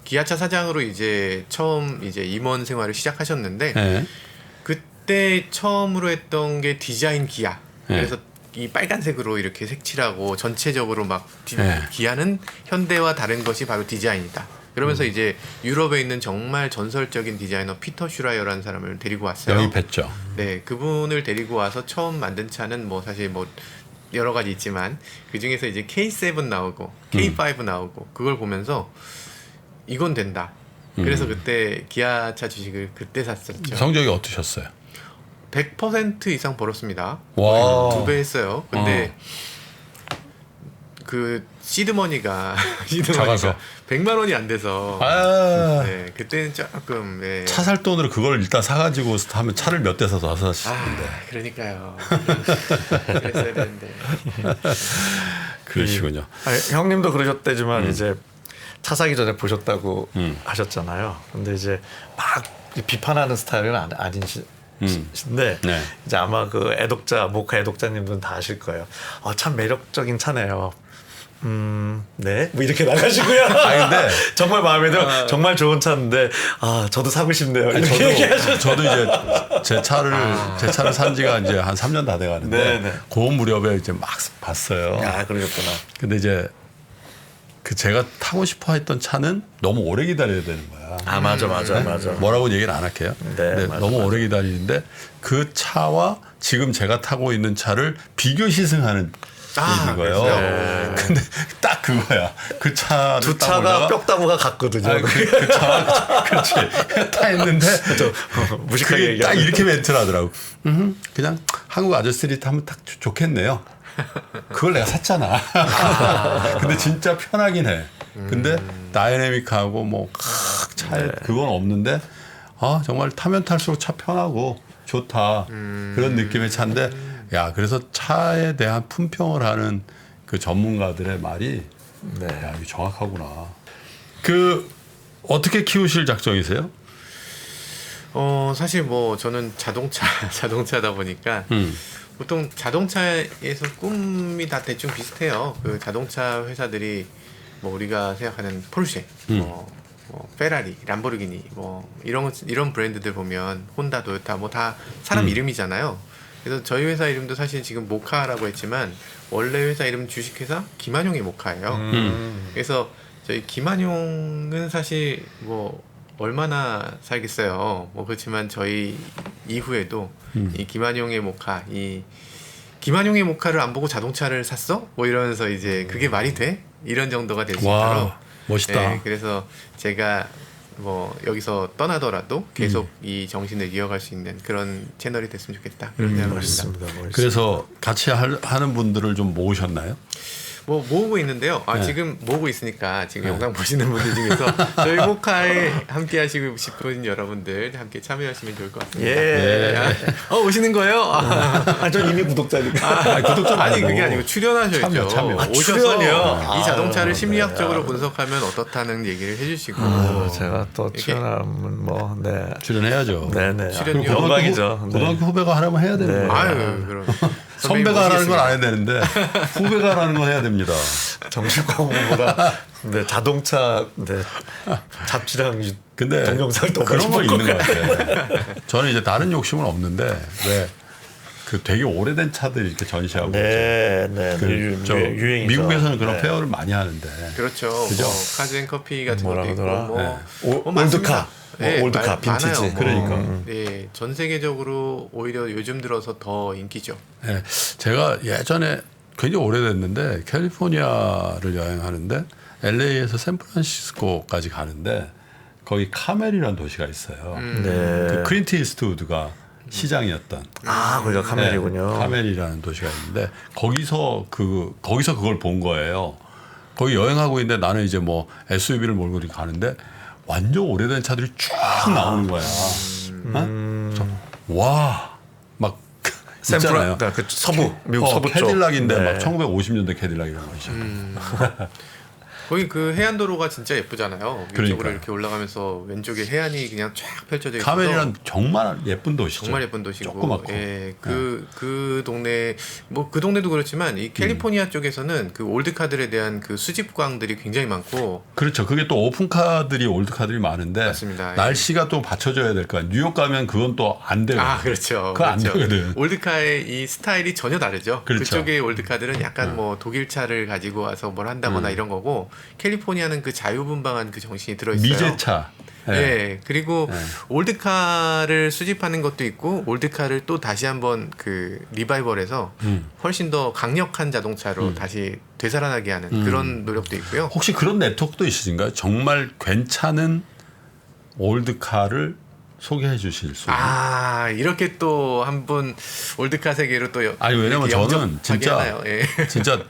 기아차 사장으로 이제 처음 이제 임원 생활을 시작하셨는데 그때 처음으로 했던 게 디자인 기아. 그래서 이 빨간색으로 이렇게 색칠하고 전체적으로 막 기아는 현대와 다른 것이 바로 디자인이다. 그러면서 이제 유럽에 있는 정말 전설적인 디자이너 피터 슈라이어라는 사람을 데리고 왔어요. 여기 뵀죠. 네, 그분을 데리고 와서 처음 만든 차는 뭐 사실 뭐 여러 가지 있지만 그 중에서 이제 K7 나오고 K5 나오고 그걸 보면서 이건 된다. 그래서 그때 기아차 주식을 그때 샀었죠. 성적이 어떠셨어요? 100% 이상 벌었습니다. 와. 2배 했어요. 근데 그 시드머니가 작아서 100만 원이 안 돼서 네, 그때는 조금 차 살 돈으로 그걸 일단 사가지고 하면 차를 몇 대 사서 사셨을 텐데. 그러니까요. 그랬어야 되는데. 그러시군요. 형님도 그러셨대지만 이제 차 사기 전에 보셨다고 하셨잖아요. 근데 이제 막 비판하는 스타일은 아닌데 이제 아마 그 모카 애독자님들은 다 아실 거예요. 참 매력적인 차네요. 네, 뭐 이렇게 나가시고요. 근데 정말 마음에 들어, 정말 좋은 차인데, 아, 저도 사고 싶네요. 아니, 이렇게 얘기하셨어요. 저도 이제 제 차를 산 지가 이제 한 3년 다 돼가는데 네네. 그 무렵에 이제 막 봤어요. 아, 그러셨구나. 근데 이제 그 제가 타고 싶어 했던 차는 너무 오래 기다려야 되는 거야. 아, 맞아. 뭐라고 얘기는 안 할게요. 네, 근데 맞아, 너무 맞아. 오래 기다리는데 그 차와 지금 제가 타고 있는 차를 비교 시승하는 게 있는 거예요. 네. 근데 딱 그거야. 그 차를 두 딱 차가 보다가 뼈다구가 같거든요. 그 차가 그렇지. 타 했는데 무식하게 그게 딱 얘기하면. 이렇게 멘트를 하더라고. 그냥 한국 아저씨들이 타면 딱 좋겠네요. 그걸 내가 샀잖아. 근데 진짜 편하긴 해. 근데 다이내믹하고 뭐 차에 그건 없는데 정말 타면 탈수록 차 편하고 좋다. 그런 느낌의 차인데 야 그래서 차에 대한 품평을 하는 그 전문가들의 말이 네. 야 이거 정확하구나. 그 어떻게 키우실 작정이세요? 사실 뭐 저는 자동차다 보니까 보통 자동차에서 꿈이 다 대충 비슷해요. 그 자동차 회사들이 뭐 우리가 생각하는 포르쉐, 뭐 페라리, 람보르기니, 뭐 이런 브랜드들 보면 혼다, 도요타 뭐 다 사람 이름이잖아요. 그래서 저희 회사 이름도 사실 지금 모카라고 했지만 원래 회사 이름 주식회사 김한용의 모카예요. 그래서 저희 김한용은 사실 뭐 얼마나 살겠어요. 뭐 그렇지만 저희 이후에도 이 김한용의 모카, 이 김한용의 모카를 안 보고 자동차를 샀어? 뭐 이러면서 이제 그게 말이 돼? 이런 정도가 될 수 있도록. 와 멋있다. 네, 그래서 제가 뭐 여기서 떠나더라도 계속 이 정신을 이어갈 수 있는 그런 채널이 됐으면 좋겠다. 그런 생각을 합니다. 멋있습니다. 그래서 같이 하는 분들을 좀 모으셨나요? 뭐 모으고 있는데요. 네. 지금 모으고 있으니까 지금 영상 보시는 분들 중에서 저희 모카에 함께 하시고 싶은 여러분들 함께 참여하시면 좋을 것 같습니다. 예. 오시는 거예요? 전 이미 구독자니까. 구독자 아니 말고. 그게 아니고 출연하셔야죠. 참여. 아, 오셔서 출연이요? 이 자동차를 심리학적으로 분석하면 어떻다는 얘기를 해주시고 제가 또 이렇게 출연하면 뭐, 네. 출연해야죠. 네네. 출연료. 그리고 영광이죠. 고등학교 후배가 하려면 해야 되는 네. 거예요. 아유 그럼 선배가 하라는 건 안 해야 되는데 후배가 하라는 건 해야 됩니다. 정식 광고보다 네, 자동차 네, 잡지랑 근데 동영상을 더 그런 거 많이 있는 볼 것 같아요. 저는 이제 다른 욕심은 없는데 왜 그 되게 오래된 차들 이렇게 전시하고 네, 저 유행이죠. 미국에서는 그런 네. 페어를 많이 하는데 그렇죠. 그죠? 뭐 카즈앤커피 같은 뭐라 것도 있고 그러더라? 뭐, 네. 뭐 많습니다. 올드카, 올드카, 빈티지. 많아요. 그러니까. 네, 전 세계적으로 오히려 요즘 들어서 더 인기죠. 네, 제가 예전에 굉장히 오래됐는데 캘리포니아를 여행하는데 LA에서 샌프란시스코까지 가는데 거기 카멜이라는 도시가 있어요. 네. 그 클린트 이스트우드가 시장이었던 거기가 카멜이군요. 네, 카멜이라는 도시가 있는데 거기서 그걸 본 거예요. 거기 여행하고 있는데 나는 이제 뭐 SUV를 몰고 이렇게 가는데 완전 오래된 차들이 쭉 나오는 거야. 와, 막 있잖아요. 그 서부 미국 서부 쪽. 캐딜락인데 네. 막 1950년대 캐딜락 이런 거 있죠. 거기 그 해안도로가 진짜 예쁘잖아요. 위쪽으로 그러니까요. 이렇게 올라가면서 왼쪽에 해안이 그냥 쫙 펼쳐져 있어서 카멜이란 정말 예쁜 도시죠. 정말 예쁜 도시고, 조그맣고. 예, 그 동네 뭐 그 동네도 그렇지만 이 캘리포니아 쪽에서는 그 올드카들에 대한 그 수집광들이 굉장히 많고, 그렇죠. 그게 또 오픈카들이 올드카들이 많은데 맞습니다. 예. 날씨가 또 받쳐줘야 될 거야. 뉴욕 가면 그건 또 안 돼요. 그렇죠. 그거 안 그렇죠. 되거든. 올드카의 이 스타일이 전혀 다르죠. 그렇죠. 그쪽의 올드카들은 약간 뭐 독일차를 가지고 와서 뭘 한다거나 이런 거고, 캘리포니아는 그 자유분방한 그 정신이 들어있어요. 미제차. 네. 그리고 올드카를 수집하는 것도 있고 올드카를 또 다시 한번 그 리바이벌해서 훨씬 더 강력한 자동차로 다시 되살아나게 하는 그런 노력도 있고요. 혹시 그런 네트워크도 있으신가요? 정말 괜찮은 올드카를 소개해 주실 수 있는. 이렇게 또 한 분 올드카 세계로 또 아니 왜냐면 이렇게 저는 영접하게 진짜 하나요? 예. 진짜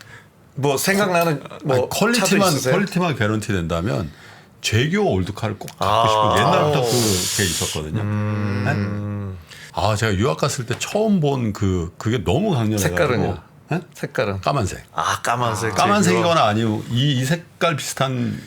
뭐 생각나는 뭐 차도 있으세요? 퀄리티만 개런티 된다면 제규어 올드카를 꼭 갖고 싶은 옛날부터 그게 있었거든요. 네? 제가 유학 갔을 때 처음 본 그게 너무 강렬해가지고. 색깔은요? 네? 색깔은 까만색. 까만색. 까만색이거나 아니고 이 색깔 비슷한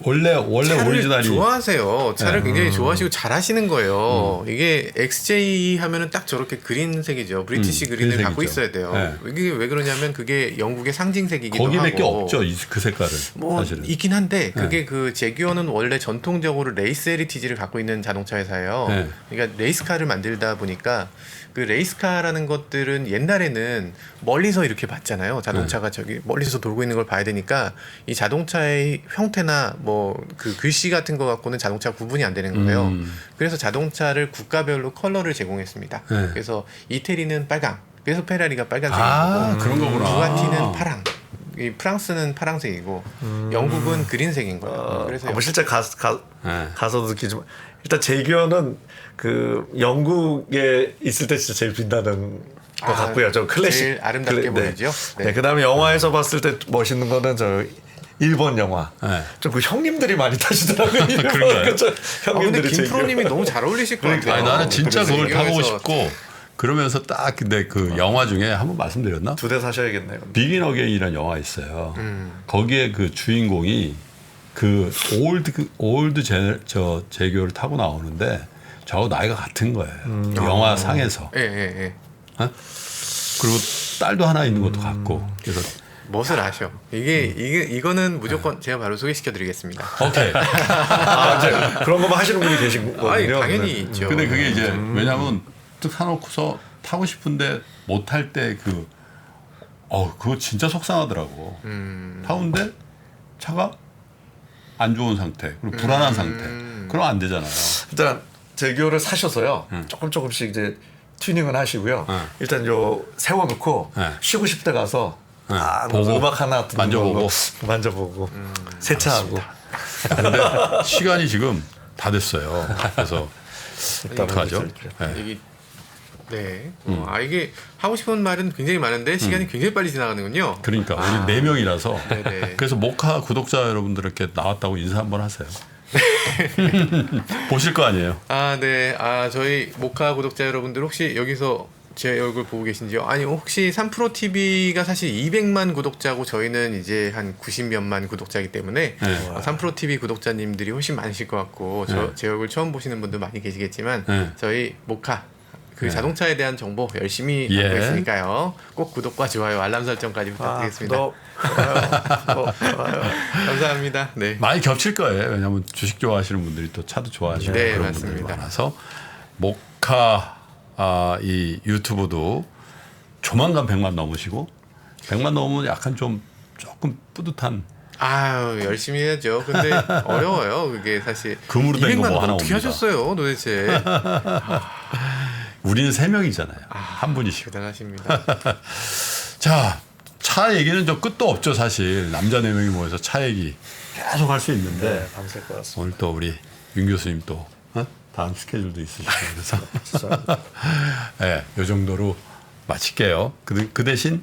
원래 차를 오리지널이 좋아하세요. 차를 굉장히 좋아하시고 잘하시는 거예요. 이게 XJ 하면은 딱 저렇게 그린색이죠. 브리티시 그린을 갖고 그린색이죠. 있어야 돼요. 네. 이게 왜 그러냐면 그게 영국의 상징색이기도 거기밖에 하고. 없죠. 그 색깔은 뭐 사실은. 있긴 한데 그게 그 제규어는 원래 전통적으로 레이스 헤리티지를 갖고 있는 자동차 회사예요. 네. 그러니까 레이스카를 만들다 보니까 그 레이스카라는 것들은 옛날에는 멀리서 이렇게 봤잖아요. 자동차가 저기 멀리서 돌고 있는 걸 봐야 되니까 이 자동차의 형태나 뭐 그 글씨 같은 거 갖고는 자동차 구분이 안 되는 거예요. 그래서 자동차를 국가별로 컬러를 제공했습니다. 네. 그래서 이태리는 빨강, 그래서 페라리가 빨간색이고 그런 거구나. 부가티는 파랑. 이 프랑스는 파랑색이고 영국은 그린색인 거예요. 그래서 뭐 실제 네. 가서도 느끼지만 일단 제규어는 그 영국에 있을 때 진짜 제일 빛나는 것 같고요. 저 클래식 제일 아름답게 보이죠. 네. 그다음에 영화에서 봤을 때 멋있는 거는 저 일본 영화. 네. 좀 그 형님들이 많이 타시더라고요. 그런가요? 그쵸? 근데 형님들이 김프로님이 너무 잘 어울리실 것 같아요. 아니, 나는 진짜 그래서 그걸 타보고 제규어에서 싶고 그러면서 딱 근데 그 영화 중에 한번 말씀드렸나? 2대 사셔야겠네요. 비긴 어게인이라는 영화 있어요. 거기에 그 주인공이 그 올드 제규어를 타고 나오는데 저하고 나이가 같은 거예요. 영화 상에서. 예. 어? 그리고 딸도 하나 있는 것도 같고. 그래서 멋을 아셔. 이거는 무조건 제가 바로 소개시켜드리겠습니다. 오케이. 이제 그런 거만 하시는 분이 계신 거군요. 아니 당연히 네. 있죠. 근데 그게 이제 왜냐하면 뚝 사놓고서 타고 싶은데 못 탈 때 그거 진짜 속상하더라고. 타는데 차가 안 좋은 상태 그리고 불안한 상태. 그럼 안 되잖아요. 일단 제규어를 사셔서요. 조금씩 이제 튜닝을 하시고요. 일단 요 세워놓고 쉬고 싶을 때 가서 보고, 음악 하나 듣는 만져보고. 거 만져보고 세차하고. 근데 시간이 지금 다 됐어요. 그래서 어떡하죠? 네. 이게 이게 하고 싶은 말은 굉장히 많은데 시간이 굉장히 빨리 지나가는군요. 그러니까 우리 4명이라서 네네. 그래서 모카 구독자 여러분들께 나왔다고 인사 한번 하세요. 보실 거 아니에요? 네. 저희 모카 구독자 여러분들 혹시 여기서 제 얼굴 보고 계신지요? 아니 혹시 3프로 TV가 사실 200만 구독자고 저희는 이제 한 90몇만 구독자이기 때문에 3프로 TV 구독자님들이 훨씬 많으실 것 같고 제 얼굴 처음 보시는 분도 많이 계시겠지만 저희 모카 그 자동차에 대한 정보 열심히 갖고 있으니까요. 꼭 구독과 좋아요, 알람 설정까지 부탁드리겠습니다. 감사합니다. 네. 많이 겹칠 거예요. 왜냐하면 주식 좋아하시는 분들이 또 차도 좋아하시는 그런 맞습니다. 분들이 많아서 모카 이 유튜브도 조만간 100만 넘으시고 100만 넘으면 약간 조금 뿌듯한. 열심히 해야죠. 근데 어려워요. 그게 사실. 금으로 된 거 200만 뭐 하나 어떻게 옵니다. 하셨어요, 도대체? 우리는 3명이잖아요. 한 분이시고. 대단하십니다. 자, 차 얘기는 저 끝도 없죠, 사실. 남자 4명이 모여서 차 얘기 계속 할 수 있는데 밤샐 것 같습니다. 오늘 또 우리 윤 교수님 또 다음 스케줄도 있으시고 그래서 요 정도로 마칠게요. 그 대신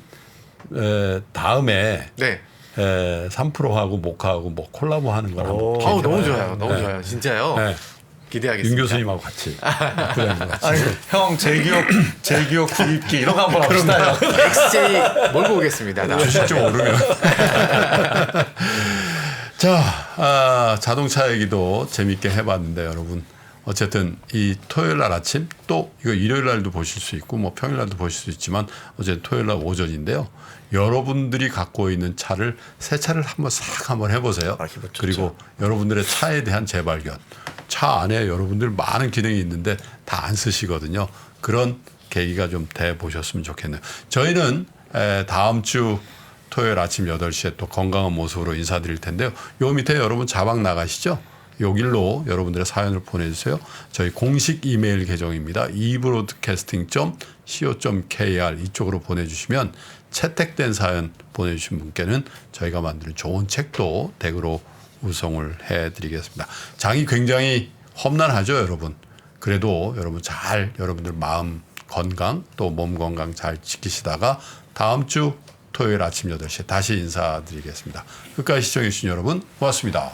다음에 네. 3프로하고 모카하고 뭐 콜라보 하는 걸 한번 너무 좋아요. 너무 좋아요. 진짜요. 네. 기대하겠습니다. 윤 교수님하고 같이 나쁘지 않은 것 같이. 아니 형 제규어 구입기 이런 거 한번 합시다. XJ 몰고 오겠습니다. 나. 주식 좀 오르면. 자, 자동차 얘기도 재밌게 해봤는데 여러분 어쨌든 이 토요일 날 아침 또 이거 일요일 날도 보실 수 있고 뭐 평일 날도 보실 수 있지만 어제 토요일 날 오전인데요. 여러분들이 갖고 있는 차를 새 차를 한번 해보세요. 기분 좋죠. 그리고 여러분들의 차에 대한 재발견. 차 안에 여러분들 많은 기능이 있는데 다 안 쓰시거든요. 그런 계기가 좀 돼 보셨으면 좋겠네요. 저희는 다음 주 토요일 아침 8시에 또 건강한 모습으로 인사드릴 텐데요. 요 밑에 여러분 자막 나가시죠? 여길로 여러분들의 사연을 보내주세요. 저희 공식 이메일 계정입니다. ebroadcasting.co.kr 이쪽으로 보내주시면 채택된 사연 보내주신 분께는 저희가 만드는 좋은 책도 댁으로 우송을 해드리겠습니다. 장이 굉장히 험난하죠, 여러분. 그래도 여러분 여러분들 마음 건강 또 몸 건강 잘 지키시다가 다음 주 토요일 아침 8시에 다시 인사드리겠습니다. 끝까지 시청해주신 여러분 고맙습니다.